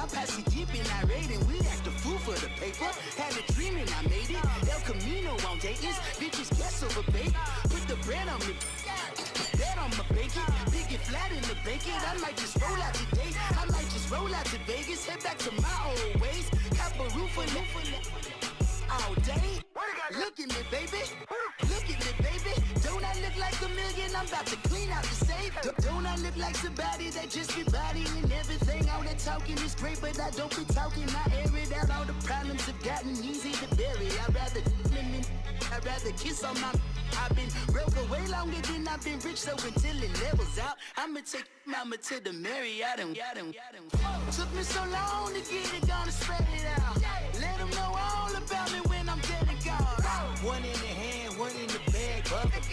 I'm passing deep and irate, and we act a fool for the paper. Had a dream and I made it. El Camino on Dayton's, bitches guess over bait. Put the bread on me, bet on my bacon. Big it flat in the bacon. I might just roll out today. I might just roll out to Vegas, head back to my old ways. Cop a roof for all day. Look at me, baby. Look at me, baby. Don't I look like a million? I'm about to clean out the safe. Don't I look like somebody that just be bodying everything? All that talking is great, but I don't be talking. I air it out. All the problems have gotten easy to bury. I'd rather kiss on my. I've been broke way longer than I've been rich, so until it levels out, I'ma take mama to the Marriott and took me so long to get it, gonna spread it out. Let them know all about me when I'm dead and gone. One in the hand, one in the bag, bubbling.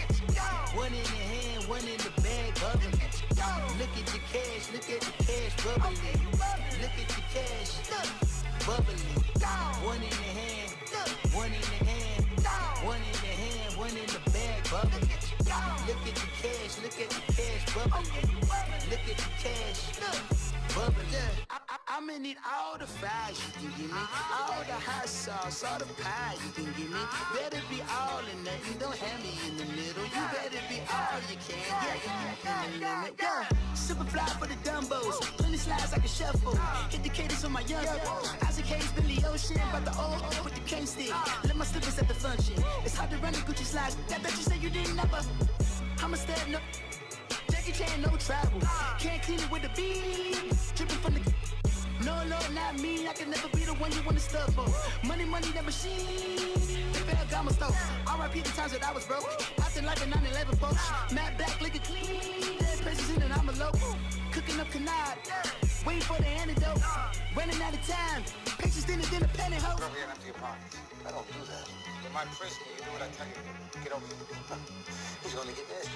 One in the hand, one in the bag, bubbling. Look at the cash, look at the cash, bubbling. Look at the cash, bubbling. One in the hand, one in the hand, one in the hand, one in the bag, bubbling. Look at the cash, look at the cash, bubbling. Look at the cash, bubbling. I'ma need all the fries you can give me, all the hot sauce, all the pie you can give me. Better be all or nothing, don't have me in the middle. You better be all you can, yeah. Super fly for the dumbos, plenty slides like a shuffle. Hit the cadence on my young Isaac Hayes, Billy Ocean, about the old with the cane stick. Let my slippers at the function. It's hard to run the Gucci slides. That bet you say you didn't never. I'ma step no. Jackie Chan, no travel. Can't clean it with the beat. Dripping from the. No, not me. I can never be the one you wanna stuff for. Money, that machine. The Ferragamo stove. R.I.P. the times that I was broke. Acting like a 9/11 folks. Matte back, liquor clean. Dead places in and I'm a local. Cooking up canard. Waiting for the antidote. Running out of time. Patience thinner than a penny hoe. Girl, you're empty your pockets. I don't do that. You might press me. You do what I tell you. Get over here. Who's gonna get this?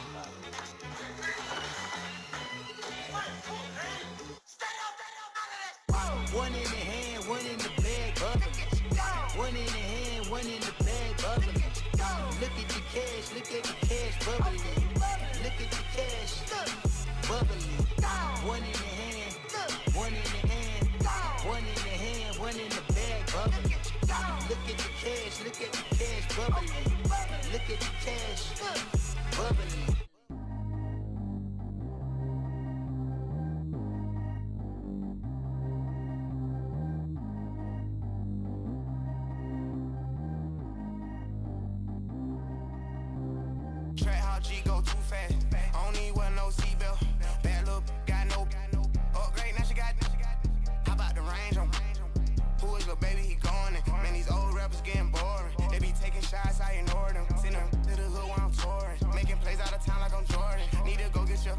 One in the hand, one in the bag, bubbling. One in the hand, one in the bag, bubbling. Look at the cash, look at the cash, bubbling. Look at the cash, bubbling. One in the hand, one in the hand, one in the hand, one in the bag, bubbling. Look at the cash, look at the cash, bubbling. Look at the cash, bubbling. G go too fast. I don't need wear no seatbelt. Bad look, got no upgrade. Now she got. How about the range on? Who is your baby? He going in. Man, these old rappers getting boring. They be taking shots, I ignore them. Send them to the hood while I'm touring. Making plays out of town like I'm Jordan. Need to go get your.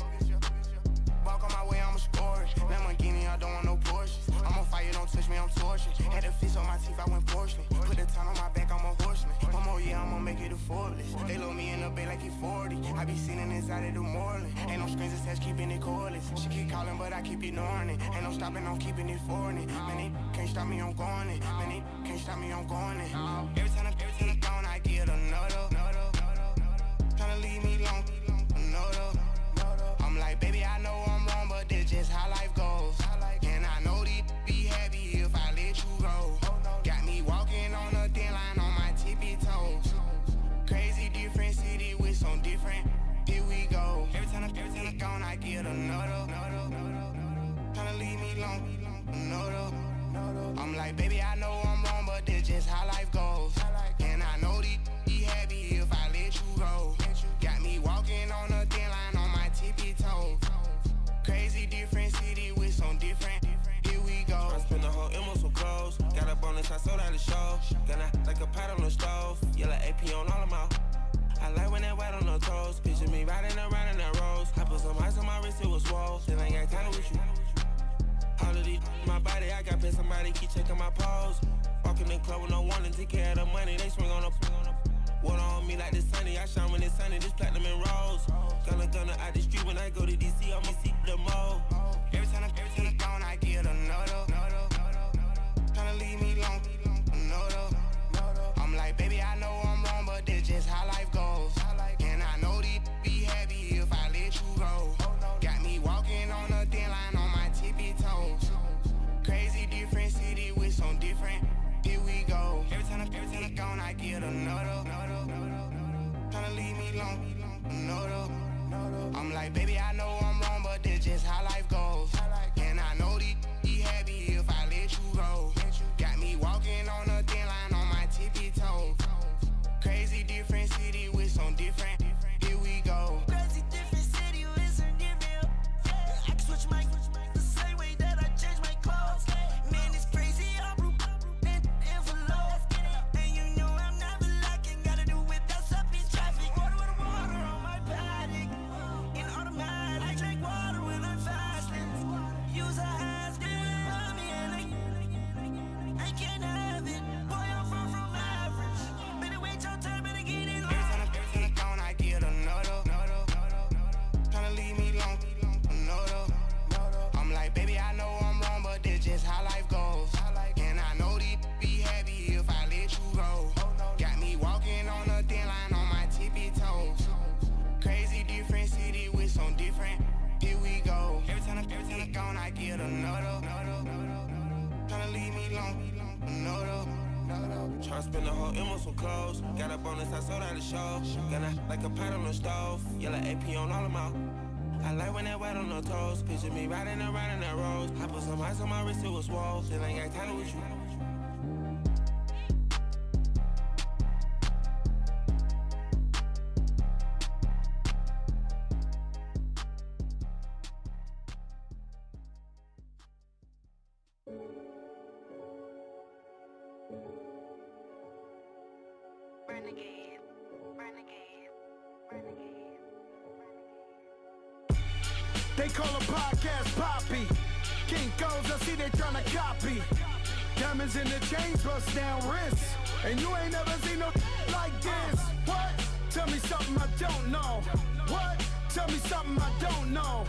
Walk on my way, I'ma score it. Lamborghini, I don't want no Porsches. I'm on fire, don't touch me, I'm tortured. Had the fish on my teeth, I went porcelain. Put the town on my back, I'm a horseman. One more year, I'ma make it effortless. They load me in the bay like he 40. I be sitting inside of the Moreland. Ain't no screens attached, keeping it cordless. She keep calling, but I keep ignoring it. Ain't no stopping, I'm keeping it foreign. Man, they can't stop me, I'm going it. Man, they can't stop me, I'm going it. Every time I gone, I get another. Tryna leave me long, another. I'm like, baby, I know I'm wrong, but this just how life goes. And I know these be happy if I let you go. Got me walking on a thin line on my tippy toes. Crazy different city with some different. Here we go. Every time I gone, I get another. Tryna leave me long, another. I'm like, baby, I know I'm wrong, but this just how life goes. And I know these be happy if I let you go. Got me walking on a thin line on my tippy toes. Crazy different city with some different. Here we go. I spent the whole M on some clothes. Got a bonus, I sold out the show. Gonna like a pot on the stove. Yellow AP on all of my. I like when that white on the toes. Picture me riding around in that rose. I put some ice on my wrist, it was swole. Then I got time with you. All of these, my body, I got paid somebody keep checking my pose. Walking in the club with no warning, take care of the money. They swing on the. Water on me like the sunny, I shine when it's sunny, this platinum and rose. Gonna out the street when I go to DC, I'ma see the mall. Every time I gone, I get another. Tryna leave me long, another. I'm like, baby, I know I'm wrong, but this just how life goes. And I know these be happy if I let you go. Got me walking on a thin line on my tippy toes. Crazy I'm like, baby, I know I'm wrong, but that's just how life goes. And I know these happy if I let you go. Got me walking on a thin line on my tippy toes. Crazy different city with some different. Here we go. Crazy different city with some different. I can switch my the same way that I change my clothes. Man, it's crazy. I'm broke and envelope. And you know I'm never lacking. Gotta do without stopping traffic. Water on my paddock. In automatic. I drink water when I'm fasting. Use her hands, give me and I can't have it. Boy, I'm from average. Better wait your turn, better get it Every time I'm gone, I get another. Tryna leave me alone, another. I'm like, baby, I know I'm wrong, but that's just how life goes. And I know these be happy if I let you go. Got me walking on a thin line on my tippy toes. Crazy different city with some different. Here we go. Every time I'm gone, I get another. Tryna leave me alone, another. Tryna spend the whole M on some clothes. Got up on this, I sold out the show. Got like a pot on the stove. Yellow AP on all of my. I like when that wet on the toes. Picture me riding around in that rose. I put some ice on my wrist, it was swole. Still ain't got time with you. Renegade. They call a podcast Poppy. King Coles, I see they tryna copy. Diamonds in the chains, bust down wrists. And you ain't never seen no like this. What? Tell me something I don't know. What? Tell me something I don't know.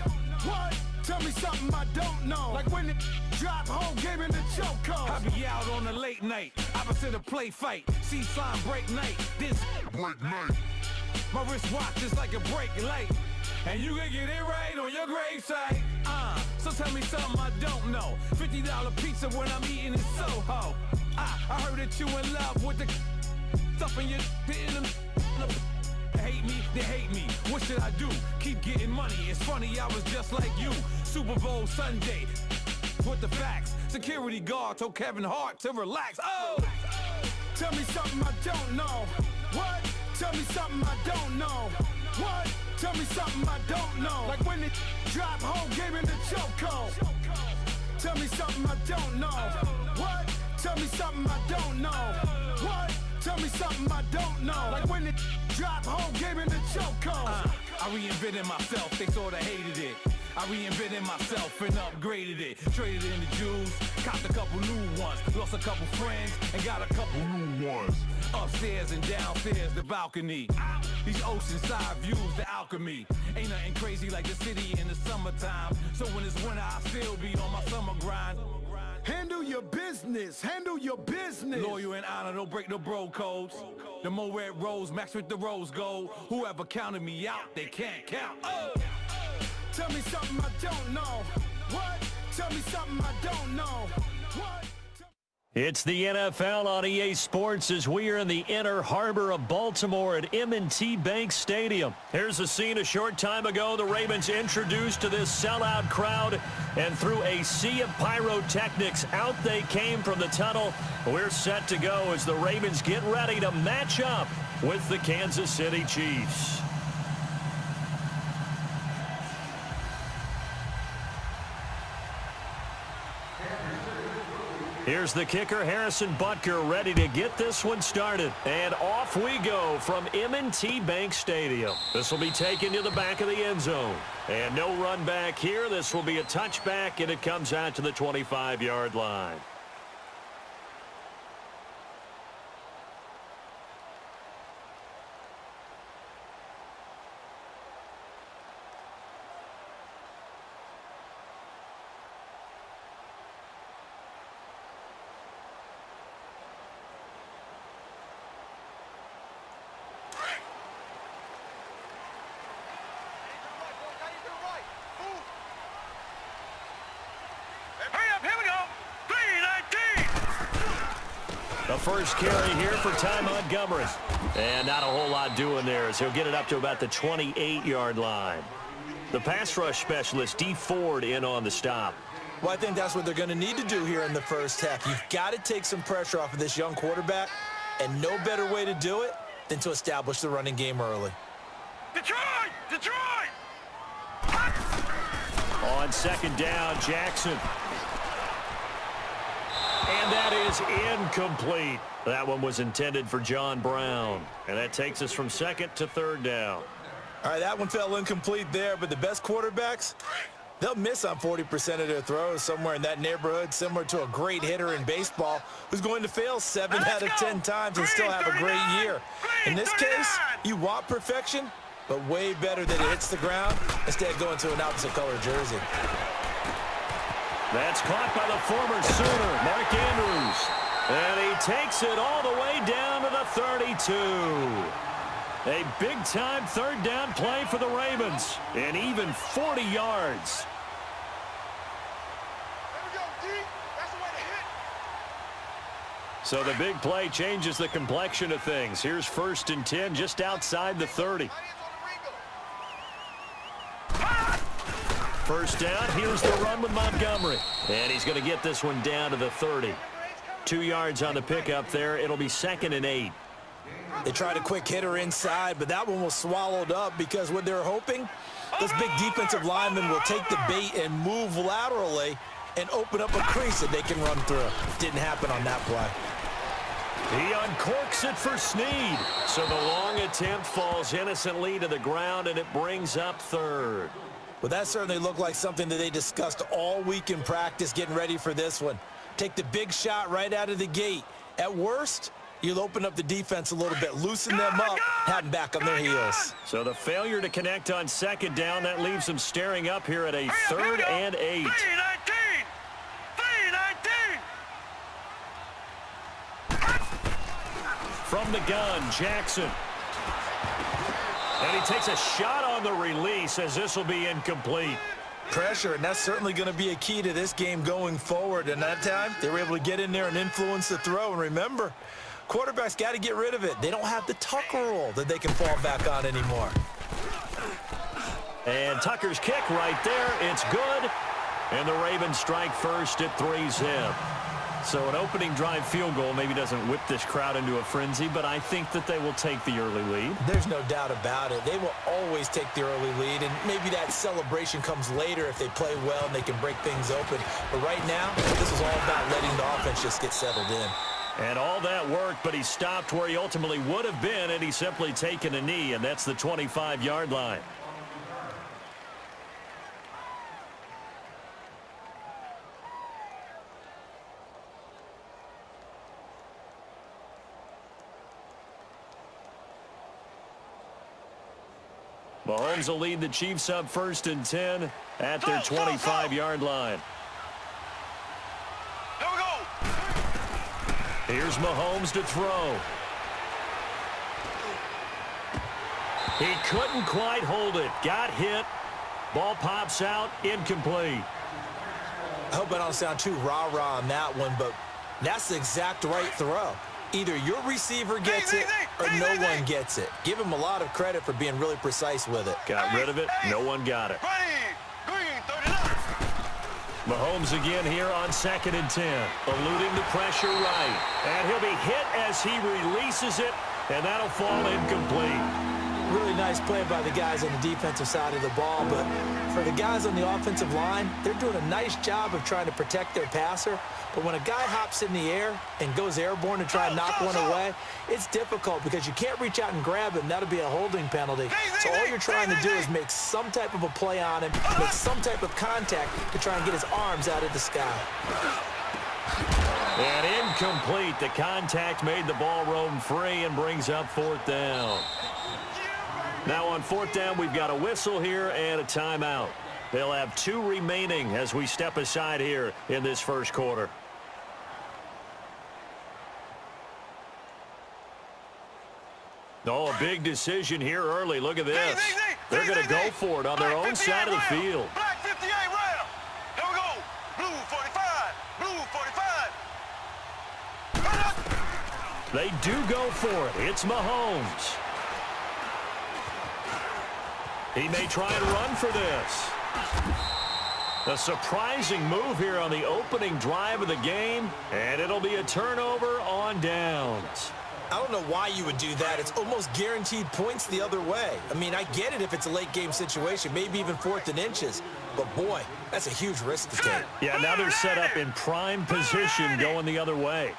What? Tell me something I don't know. Like when it drop, whole game in the chokehold. I be out on a late night, opposite a play fight. See sign break night, this break night. My wristwatch is like a break light. And you can get it right on your gravesite. So tell me something I don't know. $50 pizza when I'm eating in Soho. I heard that you in love with the stuff in your in them. Hate me, they hate me. What should I do? Keep getting money. It's funny, I was just like you. Super Bowl Sunday. With the facts. Security guard told Kevin Hart to relax. Oh! Tell me something I don't know. What? Tell me something I don't know. What? Tell me something I don't know. Like when it drop, whole game in the chokehold. Tell me something I don't know. What? Tell me something I don't know. What? Tell me something I don't know. Like when it drop, whole game in the chokehold. I reinvented myself, they sorta hated it. I reinvented myself and upgraded it. Traded in the jewels, copped a couple new ones. Lost a couple friends and got a couple new ones. Upstairs and downstairs, the balcony. These oceanside views, the alchemy. Ain't nothing crazy like the city in the summertime. So when it's winter, I still be on my summer grind. Handle your business, handle your business. Loyal and honor, don't break no bro codes. The more red rose, max with the rose gold. Whoever counted me out, they can't count. Oh! Tell me something I don't know. What? Tell me something I don't know. What? It's the NFL on EA Sports as we are in the inner harbor of Baltimore at M&T Bank Stadium. Here's a scene a short time ago. The Ravens introduced to this sellout crowd, and through a sea of pyrotechnics, out they came from the tunnel. We're set to go as the Ravens get ready to match up with the Kansas City Chiefs. Here's the kicker, Harrison Butker, ready to get this one started. And off we go from M&T Bank Stadium. This will be taken to the back of the end zone. And no run back here. This will be a touchback, and it comes out to the 25-yard line. The first carry here for Ty Montgomery. And not a whole lot doing there as he'll get it up to about the 28-yard line. The pass rush specialist, D. Ford, in on the stop. Well, I think that's what they're going to need to do here in the first half. You've got to take some pressure off of this young quarterback, and no better way to do it than to establish the running game early. Detroit! Detroit! On second down, Jackson. And that is incomplete. That one was intended for John Brown. And that takes us from second to third down. All right, that one fell incomplete there, but the best quarterbacks, they'll miss on 40% of their throws, somewhere in that neighborhood, similar to a great hitter in baseball who's going to fail 7 out of 10 times and still have a great year. In this case, you want perfection, but way better that it hits the ground instead of going to an opposite color jersey. That's caught by the former Sooner, Mark Andrews. And he takes it all the way down to the 32. A big-time third down play for the Ravens, and even 40 yards. There we go, D. That's the way to hit. So the big play changes the complexion of things. Here's 1st and 10 just outside the 30. First down, here's the run with Montgomery. And he's going to get this one down to the 30. 2 yards on the pickup there. It'll be 2nd and 8. They tried a quick hitter inside, but that one was swallowed up because what they're hoping, those big defensive linemen will take the bait and move laterally and open up a crease that they can run through. Didn't happen on that play. He uncorks it for Snead. So the long attempt falls innocently to the ground, and it brings up 3rd. Well, that certainly looked like something that they discussed all week in practice getting ready for this one. Take the big shot right out of the gate. At worst, you'll open up the defense a little bit, loosen them up, have them back on their heels. So the failure to connect on second down, that leaves them staring up here at a 3rd and 8. 3-19! From the gun, Jackson. And he takes a shot on the release as this will be incomplete. Pressure, and that's certainly going to be a key to this game going forward. And that time, they were able to get in there and influence the throw. And remember, quarterbacks got to get rid of it. They don't have the Tucker rule that they can fall back on anymore. And Tucker's kick right there. It's good. And the Ravens strike first at 3-zip. So an opening drive field goal maybe doesn't whip this crowd into a frenzy, but I think that they will take the early lead. There's no doubt about it. They will always take the early lead, and maybe that celebration comes later if they play well and they can break things open. But right now, this is all about letting the offense just get settled in. And all that worked, but he stopped where he ultimately would have been, and he's simply taken a knee, and that's the 25-yard line. Mahomes will lead the Chiefs up 1st and 10 at their 25-yard line. Here we go! Here's Mahomes to throw. He couldn't quite hold it. Got hit. Ball pops out. Incomplete. I hope I don't sound too rah-rah on that one, but that's the exact right throw. Either your receiver gets it or no one gets it. Give him a lot of credit for being really precise with it. Got rid of it. No one got it. Mahomes again here on 2nd and 10. Eluding the pressure right. And he'll be hit as he releases it, and that'll fall incomplete. Really nice play by the guys on the defensive side of the ball, but for the guys on the offensive line, they're doing a nice job of trying to protect their passer. But when a guy hops in the air and goes airborne to try and knock one away, it's difficult because you can't reach out and grab him. That'll be a holding penalty. So all you're trying to do is make some type of a play on him, make some type of contact to try and get his arms out of the sky. And incomplete. The contact made the ball roam free and brings up 4th down. Now on 4th down, we've got a whistle here and a timeout. They'll have 2 remaining as we step aside here in this first quarter. Oh, a big decision here early. Look at this. They're going to go for it on their own side of the field. Black 58 round. Here we go. Blue 45. Blue 45. They do go for it. It's Mahomes. He may try and run for this. A surprising move here on the opening drive of the game, and it'll be a turnover on downs. I don't know why you would do that. It's almost guaranteed points the other way. I mean, I get it if it's a late game situation, maybe even 4th and inches. But, boy, that's a huge risk to take. Yeah, now they're set up in prime position going the other way.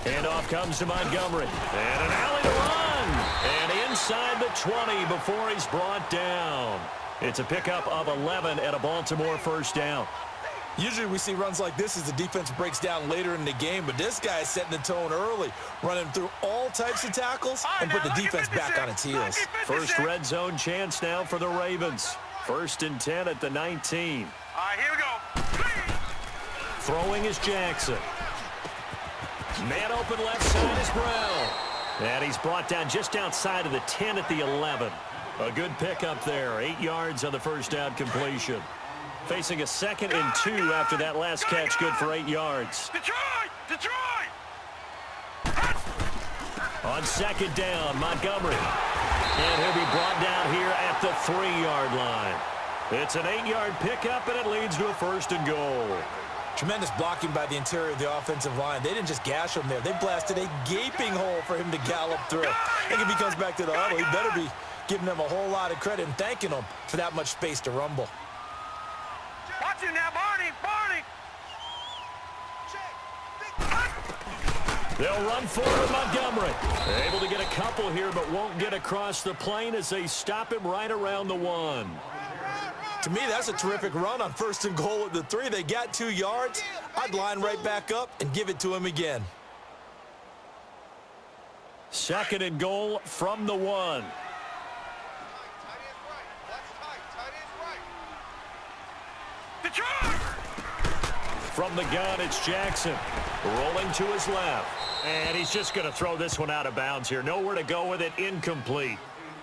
Handoff comes to Montgomery. And an alley to run. And inside the 20 before he's brought down. It's a pickup of 11 and a Baltimore first down. Usually we see runs like this as the defense breaks down later in the game, but this guy is setting the tone early, running through all types of tackles and put the defense back on its heels. First red zone chance now for the Ravens. 1st and 10 at the 19. All right, here we go. Throwing is Jackson. Man open left side is Brown. And he's brought down just outside of the 10 at the 11. A good pickup there. 8 yards on the first down completion. Facing a 2nd and 2 after that last catch, good for 8 yards. Detroit! On 2nd down, Montgomery. And he'll be brought down here at the 3-yard line. It's an 8-yard pickup, and it leads to a 1st and goal. Tremendous blocking by the interior of the offensive line. They didn't just gash him there. They blasted a gaping hole for him to gallop through. I think if he comes back to the huddle, he better be giving them a whole lot of credit and thanking them for that much space to rumble. Watch him now, Barney! They'll run forward Montgomery. Able to get a couple here, but won't get across the plane as they stop him right around the 1. To me, that's a terrific run on 1st and goal at the 3. They got 2 yards. I'd line right back up and give it to him again. 2nd and goal from the 1. From the gun, it's Jackson. Rolling to his left. And he's just going to throw this one out of bounds here. Nowhere to go with it. Incomplete.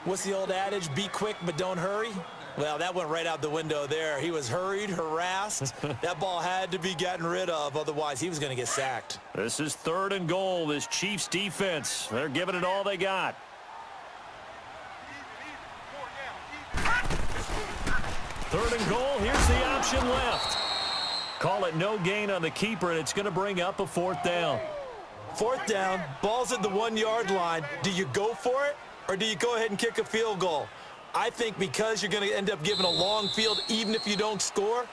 What's the old adage? Be quick, but don't hurry. Well, that went right out the window there. He was hurried, harassed. That ball had to be gotten rid of. Otherwise, he was going to get sacked. This is 3rd and goal. This Chiefs defense, they're giving it all they got. 3rd and goal. Here's the option left. Call it no gain on the keeper, and it's going to bring up a 4th down. 4th down, ball's at the 1-yard line. Do you go for it, or do you go ahead and kick a field goal? I think because you're going to end up giving a long field even if you don't score,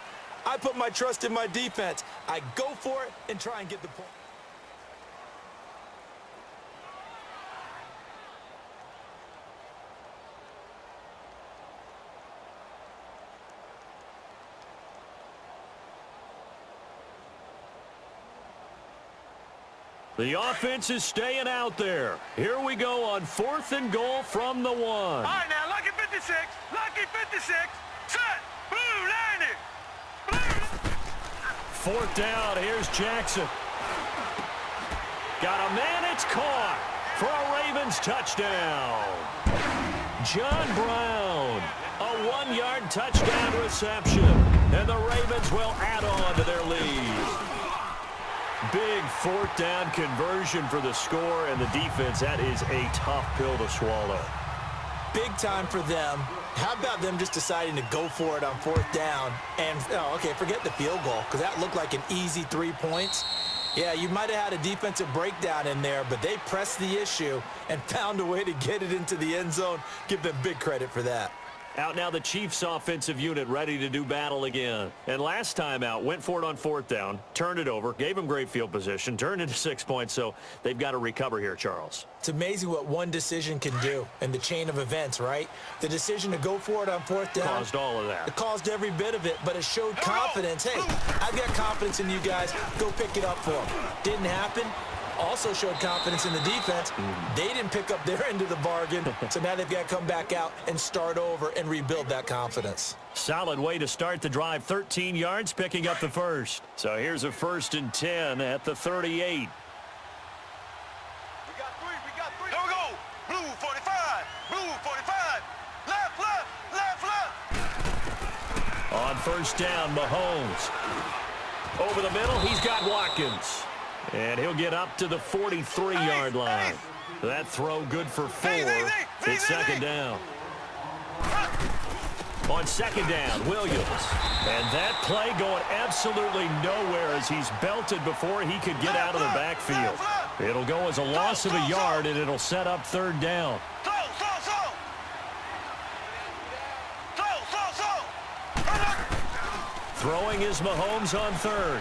I put my trust in my defense. I go for it and try and get the point. The offense is staying out there. Here we go on 4th and goal from the 1. All right, now, lucky 56. Lucky 56. Set. Blue 90. 4th down. Here's Jackson. Got a man. It's caught for a Ravens touchdown. John Brown. A 1-yard touchdown reception. And the Ravens will add on to their lead. Big 4th down conversion for the score, and the defense, that is a tough pill to swallow. Big time for them. How about them just deciding to go for it on 4th down? And, okay, forget the field goal, because that looked like an easy 3 points. Yeah, you might have had a defensive breakdown in there, but they pressed the issue and found a way to get it into the end zone. Give them big credit for that. Out now the Chiefs offensive unit ready to do battle again. And last time out, went for it on 4th down, turned it over, gave them great field position, turned into 6 points, so they've got to recover here, Charles. It's amazing what one decision can do in the chain of events, right? The decision to go for it on 4th down. Caused all of that. It caused every bit of it, but it showed confidence. Hey, I've got confidence in you guys. Go pick it up for them. Didn't happen. Also showed confidence in the defense. They didn't pick up their end of the bargain, so now they've got to come back out and start over and rebuild that confidence. Solid way to start the drive. 13 yards, picking up the first. So here's a 1st and 10 at the 38. We got three. Here we go. Blue 45. Blue 45. Left. On 1st down, Mahomes. Over the middle, he's got Watkins. And he'll get up to the 43-yard line. That throw good for 4. It's second down. On second down, Williams. And that play going absolutely nowhere as he's belted before he could get out of the backfield. It'll go as a loss of a yard, and it'll set up third down. Throwing is Mahomes on third.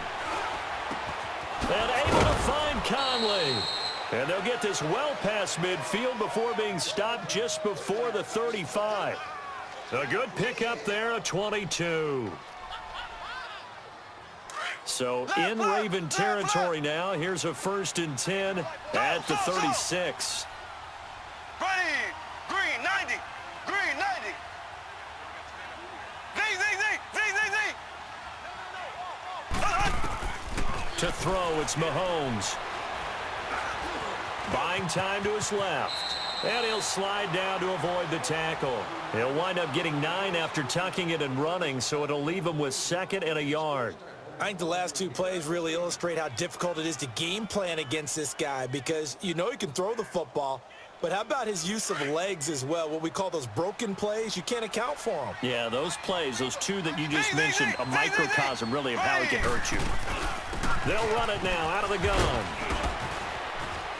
And able to find Conley. And they'll get this well past midfield before being stopped just before the 35. A good pickup there, a 22. So in Raven territory now. Here's a 1st and 10 at the 36. Green 90. Green 90. To throw, it's Mahomes. Buying time to his left. And he'll slide down to avoid the tackle. He'll wind up getting 9 after tucking it and running, so it'll leave him with 2nd and a yard. I think the last 2 plays really illustrate how difficult it is to game plan against this guy because you know he can throw the football, but how about his use of legs as well? What we call those broken plays, you can't account for them. Yeah, those plays, those 2 that you just mentioned, a microcosm really of how he can hurt you. They'll run it now out of the gun.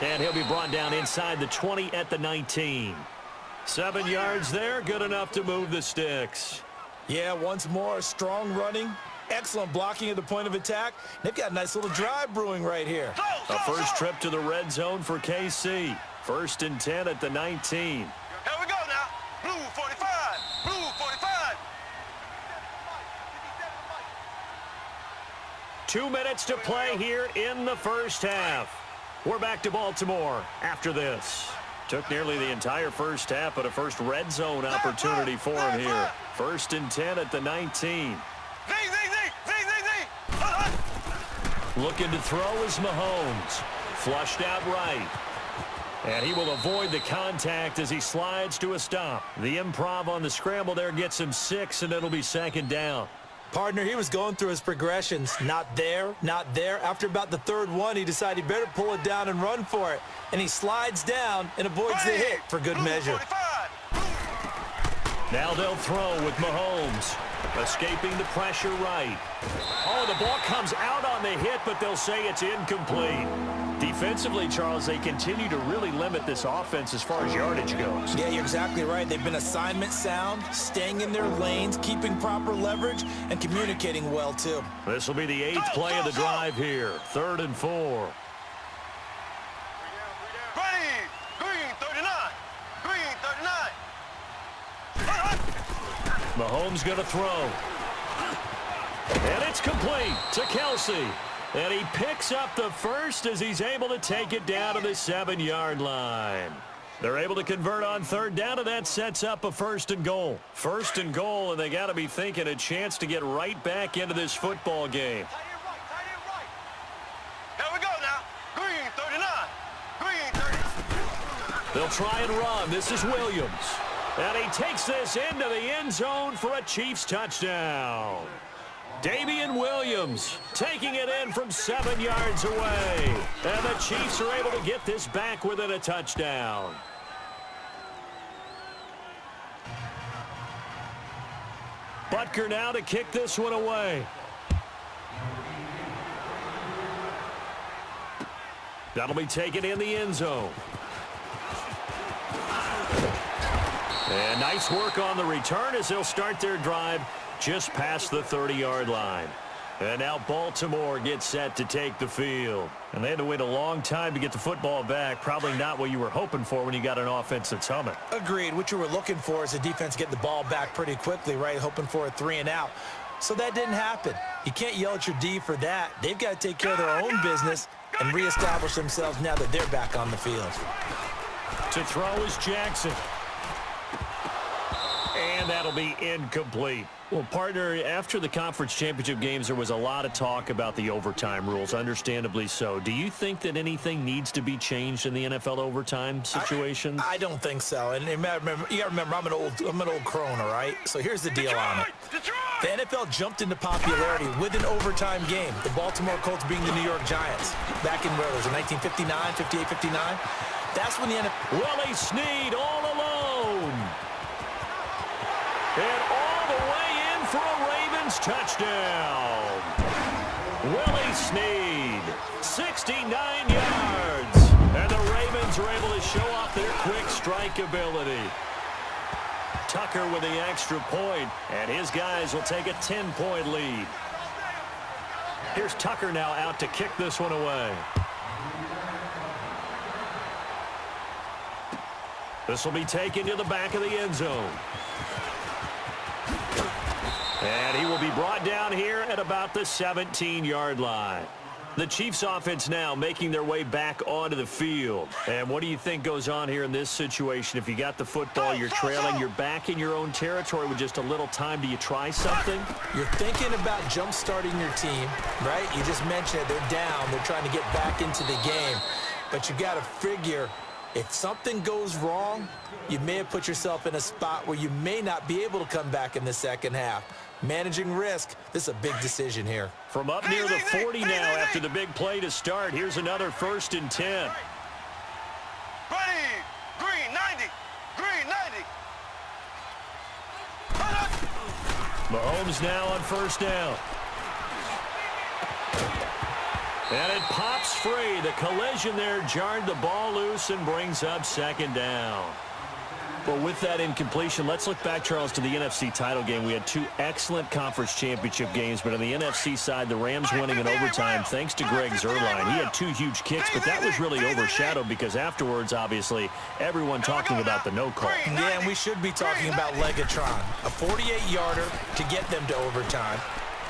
And he'll be brought down inside the 20 at the 19. 7 yards there, good enough to move the sticks. Yeah, once more, strong running, excellent blocking at the point of attack. They've got a nice little drive brewing right here. A first trip to the red zone for KC. 1st and 10 at the 19. Here we go now. Blue 45. Blue 45. 2 minutes to play here in the first half. We're back to Baltimore after this. Took nearly the entire first half, but a first red zone opportunity for him here. 1st and 10 at the 19. Looking to throw is Mahomes. Flushed out right. And he will avoid the contact as he slides to a stop. The improv on the scramble there gets him 6, and it'll be 2nd down. Partner, he was going through his progressions. Not there, not there. After about the 3rd one, he decided he better pull it down and run for it. And he slides down and avoids the hit for good measure. Now they'll throw with Mahomes. Escaping the pressure right. Oh, the ball comes out on the hit, but they'll say it's incomplete. Defensively, Charles, they continue to really limit this offense as far as yardage goes. Yeah, you're exactly right. They've been assignment sound, staying in their lanes, keeping proper leverage, and communicating well, too. This will be the 8th play of the drive here. 3rd and 4. Green 39. Green 39. Mahomes going to throw. And it's complete to Kelsey. And he picks up the first as he's able to take it down to the 7-yard line. They're able to convert on 3rd down, and that sets up a 1st and goal. 1st and goal, and they got to be thinking a chance to get right back into this football game. Here we go now. Green 39. Green 30. They'll try and run. This is Williams. And he takes this into the end zone for a Chiefs touchdown. Damian Williams taking it in from 7 yards away. And the Chiefs are able to get this back within a touchdown. Butker now to kick this one away. That'll be taken in the end zone. And nice work on the return as they'll start their drive just past the 30-yard line. And now Baltimore gets set to take the field. And they had to wait a long time to get the football back. Probably not what you were hoping for when you got an offense that's humming. Agreed. What you were looking for is the defense getting the ball back pretty quickly, right? Hoping for a 3 and out. So that didn't happen. You can't yell at your D for that. They've got to take care of their own business and reestablish themselves now that they're back on the field. To throw is Jackson. And that'll be incomplete. Well, partner, after the conference championship games, there was a lot of talk about the overtime rules, understandably so. Do you think that anything needs to be changed in the NFL overtime situation? I don't think so. And you got to remember, I'm an old crone, all right? So here's the deal on it. The NFL jumped into popularity with an overtime game. The Baltimore Colts being the New York Giants back in, where was it, 1959, 58, 59? That's when the NFL... Willie Snead all alone. And all the way in for a Ravens touchdown. Willie Snead, 69 yards. And the Ravens are able to show off their quick strike ability. Tucker with the extra point, and his guys will take a 10-point lead. Here's Tucker now out to kick this one away. This will be taken to the back of the end zone. And he will be brought down here at about the 17-yard line. The Chiefs offense now making their way back onto the field. And what do you think goes on here in this situation? If you got the football, you're trailing, you're back in your own territory with just a little time. Do you try something? You're thinking about jump-starting your team, right? You just mentioned it. They're down. They're trying to get back into the game. But you got to figure, if something goes wrong, you may have put yourself in a spot where you may not be able to come back in the second half. Managing risk, this is a big decision here. From up near the 40 now after the big play to start. Here's another 1st and 10. Ready, green 90, green 90. Mahomes now on 1st down. And it pops free. The collision there jarred the ball loose and brings up 2nd down. But with that incompletion, let's look back, Charles, to the NFC title game. We had 2 excellent conference championship games, but on the NFC side, the Rams winning in overtime thanks to Greg Zuerlein. He had 2 huge kicks, but that was really overshadowed because afterwards, obviously, everyone talking about the no call. Yeah, and we should be talking about Legatron. A 48-yarder to get them to overtime.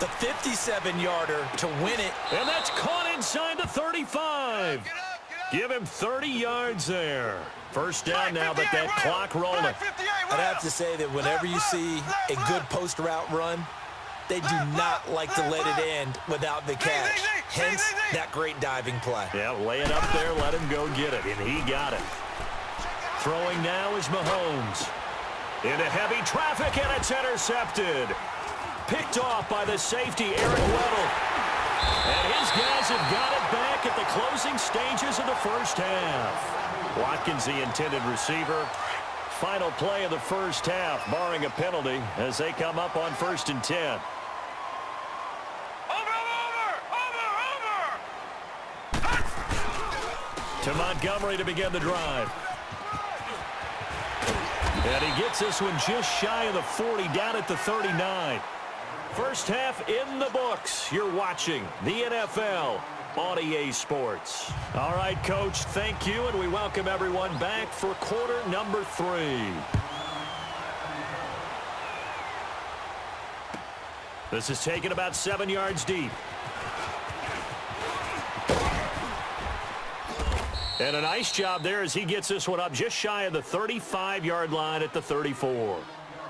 The 57-yarder to win it. And that's caught inside the 35. Give him 30 yards there. 1st down now, but that clock rolling. I'd have to say that whenever you see a good post route run, they do not like to let it end without the catch. Hence, that great diving play. Yeah, lay it up there, let him go get it, and he got it. Throwing now is Mahomes. Into heavy traffic, and it's intercepted. Picked off by the safety, Eric Weddle. And his guys have got it back at the closing stages of the 1st half. Watkins, the intended receiver. Final play of the 1st half, barring a penalty, as they come up on 1st and 10. To Montgomery to begin the drive. And he gets this one just shy of the 40, down at the 39. 1st half in the books. You're watching the NFL on EA Sports. All right, Coach, thank you, and we welcome everyone back for quarter number 3. This is taken about 7 yards deep. And a nice job there as he gets this one up just shy of the 35-yard line at the 34.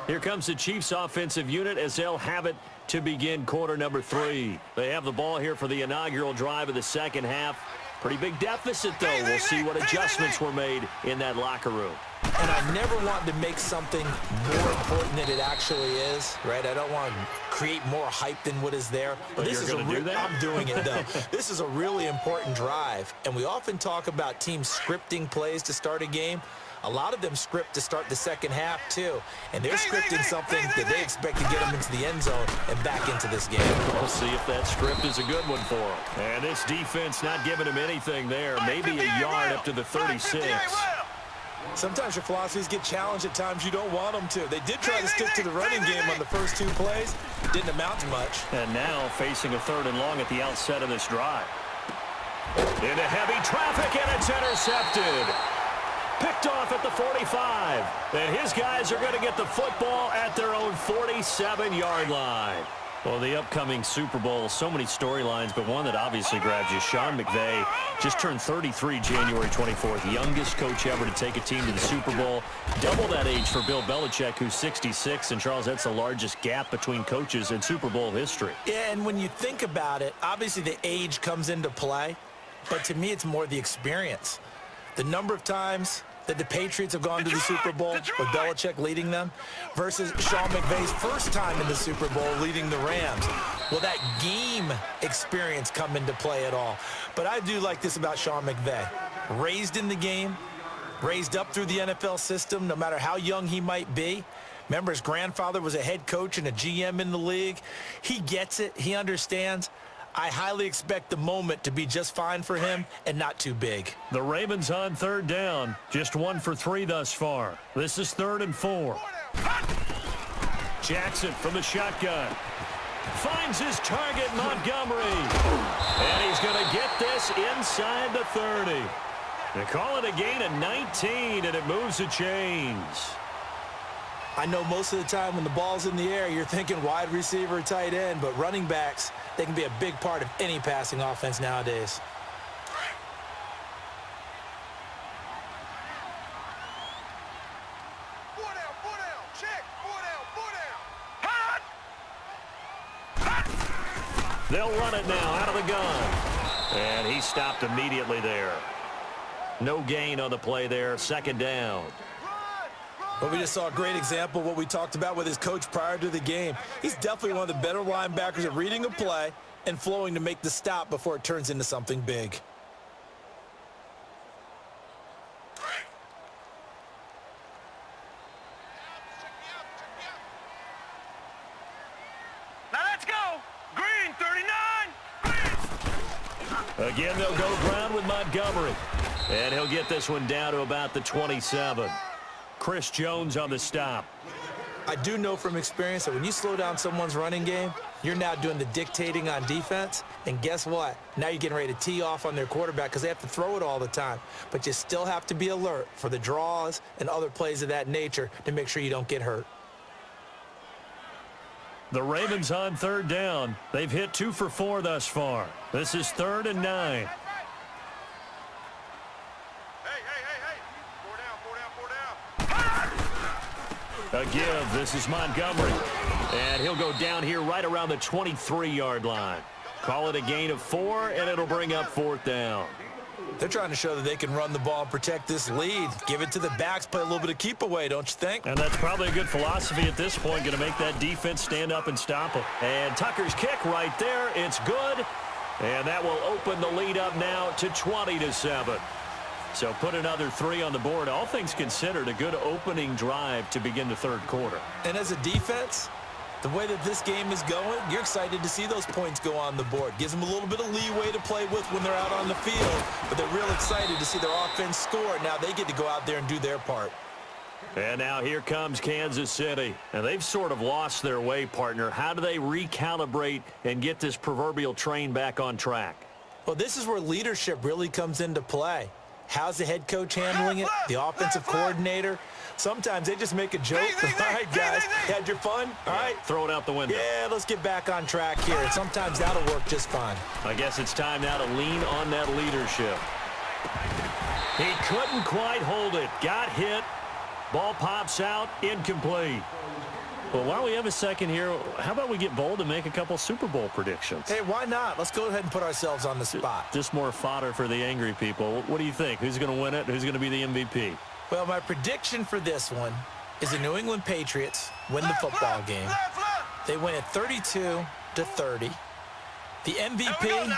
Here comes the Chiefs offensive unit as they'll have it to begin quarter number 3. They have the ball here for the inaugural drive of the 2nd half. Pretty big deficit, though. We'll see what adjustments were made in that locker room. And I never want to make something more important than it actually is, right? I don't want to create more hype than what is there. But this is I'm doing it, though. This is a really important drive. And we often talk about teams scripting plays to start a game. A lot of them script to start the 2nd half, too. And they're scripting something that they expect to get them into the end zone and back into this game. We'll see if that script is a good one for them. And this defense not giving him anything there. Maybe a yard up to the 36. Sometimes your philosophies get challenged at times you don't want them to. They did try to stick to the running game on the first 2 plays. Didn't amount to much. And now facing a 3rd and long at the outset of this drive. Into heavy traffic, and it's intercepted. Picked off at the 45. And his guys are going to get the football at their own 47-yard line. Well, the upcoming Super Bowl, so many storylines, but one that obviously grabs you. Sean McVay just turned 33 January 24th, youngest coach ever to take a team to the Super Bowl. Double that age for Bill Belichick, who's 66. And, Charles, that's the largest gap between coaches in Super Bowl history. Yeah, and when you think about it, obviously the age comes into play. But to me, it's more the experience. The number of times that the Patriots have gone to the Super Bowl with Belichick leading them versus Sean McVay's first time in the Super Bowl leading the Rams. Will that game experience come into play at all? But I do like this about Sean McVay. Raised in the game, raised up through the NFL system, no matter how young he might be. Remember, his grandfather was a head coach and a GM in the league. He gets it. He understands. I highly expect the moment to be just fine for him and not too big. The Ravens on third down. Just 1 for 3 thus far. This is 3rd and 4. Jackson from the shotgun. Finds his target, Montgomery. And he's going to get this inside the 30. They call it a gain of 19, and it moves the chains. I know most of the time when the ball's in the air, you're thinking wide receiver, tight end, but running backs, they can be a big part of any passing offense nowadays. They'll run it now out of the gun. And he stopped immediately there. No gain on the play there. 2nd down. But we just saw a great example of what we talked about with his coach prior to the game. He's definitely one of the better linebackers at reading a play and flowing to make the stop before it turns into something big. Now let's go. Green, 39. Again, they'll go ground with Montgomery. And he'll get this one down to about the 27. Chris Jones on the stop. I do know from experience that when you slow down someone's running game, you're now doing the dictating on defense. And guess what? Now you're getting ready to tee off on their quarterback because they have to throw it all the time. But you still have to be alert for the draws and other plays of that nature to make sure you don't get hurt. The Ravens on third down. They've hit 2 for 4 thus far. This is 3rd and 9. A give. This is Montgomery. And he'll go down here right around the 23-yard line. Call it a gain of 4, and it'll bring up 4th down. They're trying to show that they can run the ball and protect this lead. Give it to the backs, play a little bit of keep away, don't you think? And that's probably a good philosophy at this point, going to make that defense stand up and stop them. And Tucker's kick right there. It's good. And that will open the lead up now to 20-7. So put another 3 on the board. All things considered, a good opening drive to begin the 3rd quarter. And as a defense, the way that this game is going, you're excited to see those points go on the board. Gives them a little bit of leeway to play with when they're out on the field, but they're real excited to see their offense score. Now they get to go out there and do their part. And now here comes Kansas City. And they've sort of lost their way, partner. How do they recalibrate and get this proverbial train back on track? Well, this is where leadership really comes into play. How's the head coach handling it? The offensive coordinator? Sometimes they just make a joke. All right, guys, had your fun? All right. Throw it out the window. Yeah, let's get back on track here. And sometimes that'll work just fine. I guess it's time now to lean on that leadership. He couldn't quite hold it. Got hit. Ball pops out. Incomplete. Well, while we have a second here, how about we get bold and make a couple Super Bowl predictions? Hey, why not? Let's go ahead and put ourselves on the spot. Just more fodder for the angry people. What do you think? Who's going to win it? Who's going to be the MVP? Well, my prediction for this one is the New England Patriots win the football game. They win it 32-30. The MVP,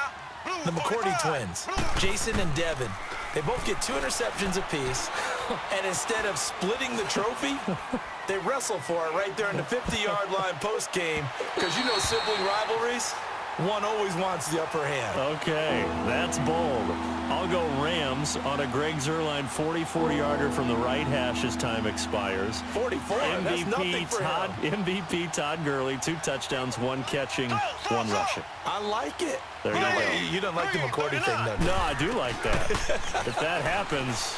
the McCourty twins, Jason and Devin. They both get 2 interceptions apiece. And instead of splitting the trophy, they wrestle for it right there in the 50-yard line post-game. Because you know sibling rivalries, one always wants the upper hand. Okay, that's bold. I'll go Rams on a Greg Zuerlein 44-yarder from the right hash as time expires. 44, that's nothing for him. MVP Todd Gurley, 2 touchdowns, 1 catching, 1 rushing. I like it. There you go. You don't like the McCourty thing, though. No, I do like that. If that happens,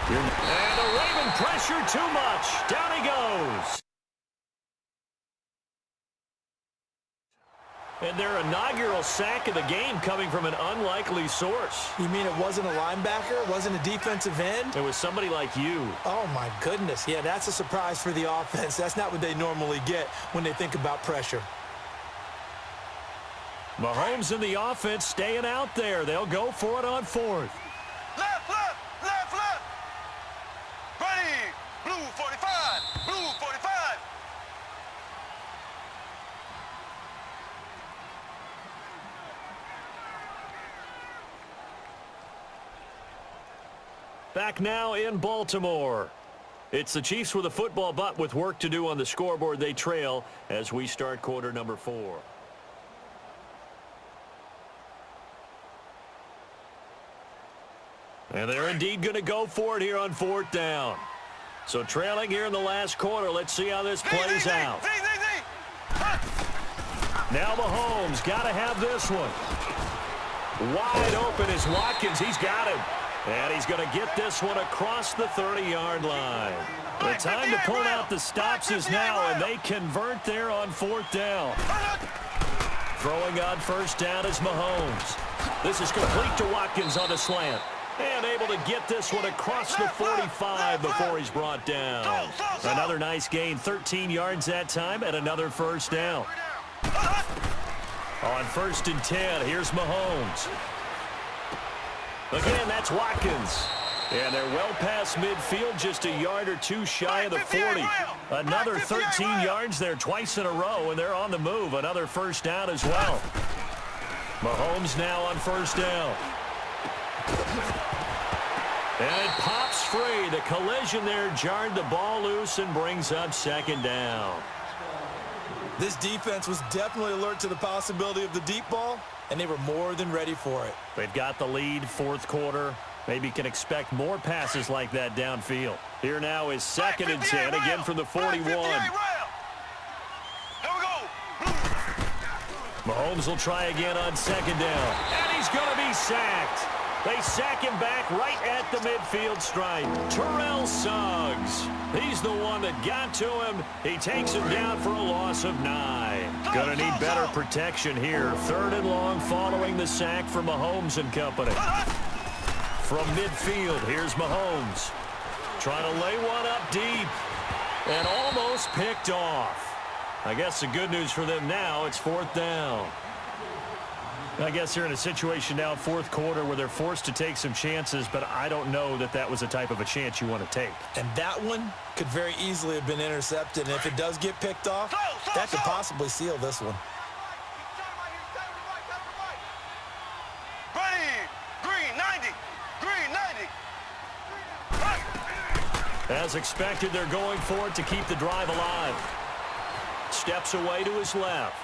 and the Raven pressure too much. Down he goes. And their inaugural sack of the game coming from an unlikely source. You mean it wasn't a linebacker? It wasn't a defensive end? It was somebody like you. Oh, my goodness. Yeah, that's a surprise for the offense. That's not what they normally get when they think about pressure. Mahomes and the offense staying out there. They'll go for it on fourth. Left, left, left, left. Ready. Blue 45. Blue 45. Back now in Baltimore. It's the Chiefs with a football, but with work to do on the scoreboard, they trail as we start quarter number 4. And they're indeed going to go for it here on fourth down. So trailing here in the last quarter. Let's see how this plays out. Now Mahomes got to have this one. Wide open is Watkins. He's got him. And he's going to get this one across the 30-yard line. The time to pull out the stops is now, and they convert there on fourth down. Throwing on first down is Mahomes. This is complete to Watkins on a slant. And able to get this one across the 45 before he's brought down. Another nice gain, 13 yards that time, and another first down. On first and 10, here's Mahomes. Again, that's Watkins. And they're well past midfield, just a yard or two shy of the 40. Another 13 yards there twice in a row, and they're on the move. Another first down as well. Mahomes now on first down. And it pops free. The collision there jarred the ball loose and brings up second down. This defense was definitely alert to the possibility of the deep ball, and they were more than ready for it. They've got the lead, fourth quarter. Maybe can expect more passes like that downfield. Here now is second and 10, again from the 41. Mahomes will try again on second down. And he's going to be sacked. They sack him back right at the midfield stripe. Terrell Suggs. He's the one that got to him. He takes him down for a loss of 9. Gonna need better protection here. Third and long following the sack from Mahomes and company. From midfield, here's Mahomes. Trying to lay one up deep. And almost picked off. I guess the good news for them now, it's fourth down. I guess they're in a situation now, fourth quarter, where they're forced to take some chances, but I don't know that that was the type of a chance you want to take. And that one could very easily have been intercepted, and if it does get picked off, that could possibly seal this one. Ready, green 90, green 90. As expected, they're going for it to keep the drive alive. Steps away to his left.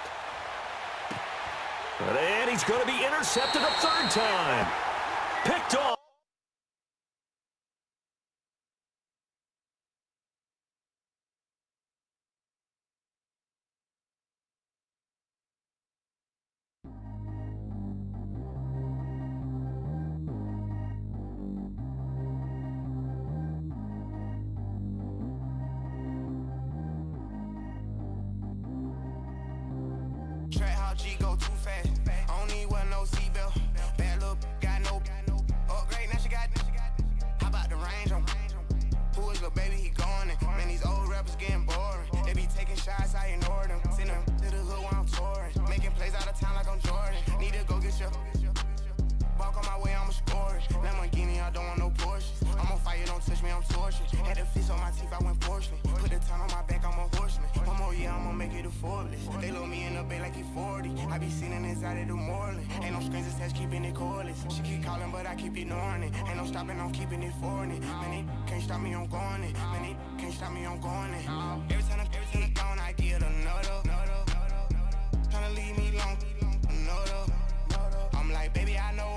And he's going to be intercepted a third time. Picked off. Track how G go too fast. I don't need wear no seatbelt. Bad look, got no upgrade. Now she got. How about the range on? Who is little baby? He gone. Man, these old rappers getting boring. They be taking shots, I ignore them. Send them to the hood while I'm touring. Making plays out of town like I'm Jordan. Need to go get your. Walk on my way, I'ma score it. Lamborghini, I don't want no Porsches. I'm on fire, don't touch me, I'm tortured. Had the fist on my teeth, I went porcelain. Put the time on my back, I'm a horseman. One more year, I'ma make it a Forbes. They load me in the bay like he 40. I be sitting inside of the Moreland. Ain't no screens attached, keeping it cordless. She keep calling, but I keep ignoring it. Ain't no stopping, I'm keeping it foreign it. Man, they can't stop me, I'm going it. Man, they can't stop me, I'm going it. Every time I'm gone, I get another. Tryna leave me long, another. I'm like, baby, I know